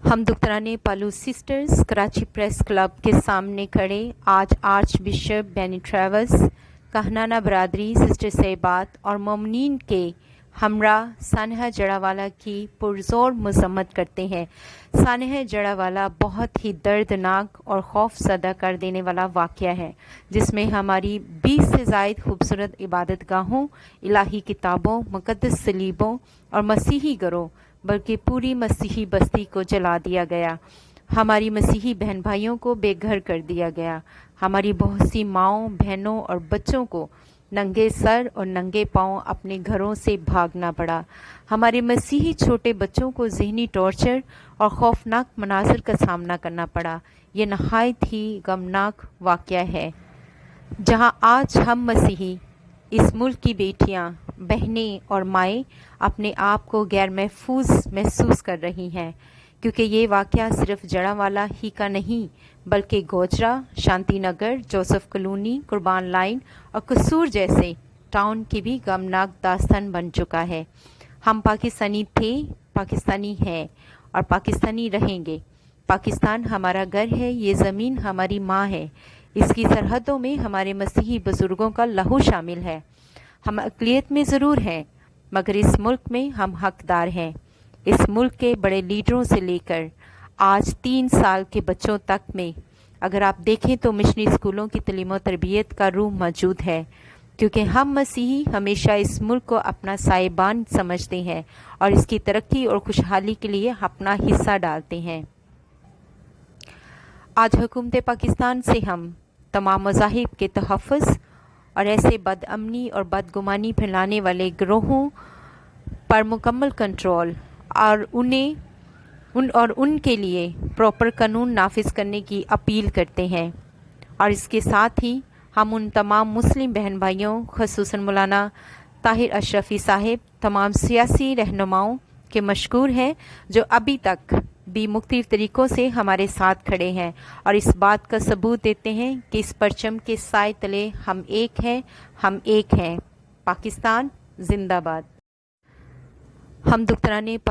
हम दुख्तराने पालू sisters Karachi press club के सामने खड़े आज आर्च बिशप बेनी ट्रेवस, कहनाना बरादरी, सिस्टर सैबात और मोमिनीन के हमरा सानहा जड़ावाला की पुरजोर मजम्मत करते हैं। सानहा जड़ावाला बहुत ही दर्दनाक और खौफ ज़दा कर देने वाला वाक़या है, जिसमें हमारी 20 से ज़ायद खूबसूरत इबादत गाहों, इलाही किताबों, मुक़द्दस सलीबों और मसीही घरों बल्कि पूरी मसीही बस्ती को जला दिया गया। हमारी मसीही बहन भाइयों को बेघर कर दिया गया। हमारी बहुत सी माँओं, बहनों और बच्चों को नंगे सर और नंगे पांव अपने घरों से भागना पड़ा। हमारे मसीही छोटे बच्चों को ज़हनी टॉर्चर और खौफनाक मनाज़र का सामना करना पड़ा। ये नहायत ही गमनाक वाक़या है, जहाँ आज हम मसीही इस मुल्क की बेटियां, बहनें और माएँ अपने आप को गैर महफूज महसूस कर रही हैं, क्योंकि ये वाक़या सिर्फ जड़ावाला ही का नहीं बल्कि गोजरा, शांति नगर, जोसेफ कॉलोनी, कुर्बान लाइन और कसूर जैसे टाउन की भी गमनाक दास्तान बन चुका है। हम पाकिस्तानी थे, पाकिस्तानी हैं और पाकिस्तानी रहेंगे। पाकिस्तान हमारा घर है, ये ज़मीन हमारी माँ है। इसकी सरहदों में हमारे मसीही बुज़ुर्गों का लहू शामिल है। हम अक़लियत में ज़रूर हैं, मगर इस मुल्क में हम हकदार हैं। इस मुल्क के बड़े लीडरों से लेकर आज 3 साल के बच्चों तक में अगर आप देखें तो मिशनरी स्कूलों की तालीम और तरबियत का रूह मौजूद है, क्योंकि हम मसीही हमेशा इस मुल्क को अपना साहिबान समझते हैं और इसकी तरक्की और खुशहाली के लिए अपना हिस्सा डालते हैं। आज हुकूमत पाकिस्तान से हम तमाम मज़ाहिब के तहफ़्फ़ुज़ और ऐसे बदअमनी और बदगुमानी फैलाने वाले गिरोहों पर मुकम्मल कंट्रोल और उनके लिए प्रॉपर कानून नाफिज करने की अपील करते हैं। और इसके साथ ही हम उन तमाम मुस्लिम बहन भाइयों, ख़ुसूसन मौलाना ताहिर अशरफी साहिब, तमाम सियासी रहनुमाओं के मशकूर हैं जो अभी तक भी मुख्तलिफ़ तरीक़ों से हमारे साथ खड़े हैं और इस बात का सबूत देते हैं कि इस परचम के साए तले हम एक हैं, हम एक हैं। पाकिस्तान जिंदाबाद। हम दुख्तराने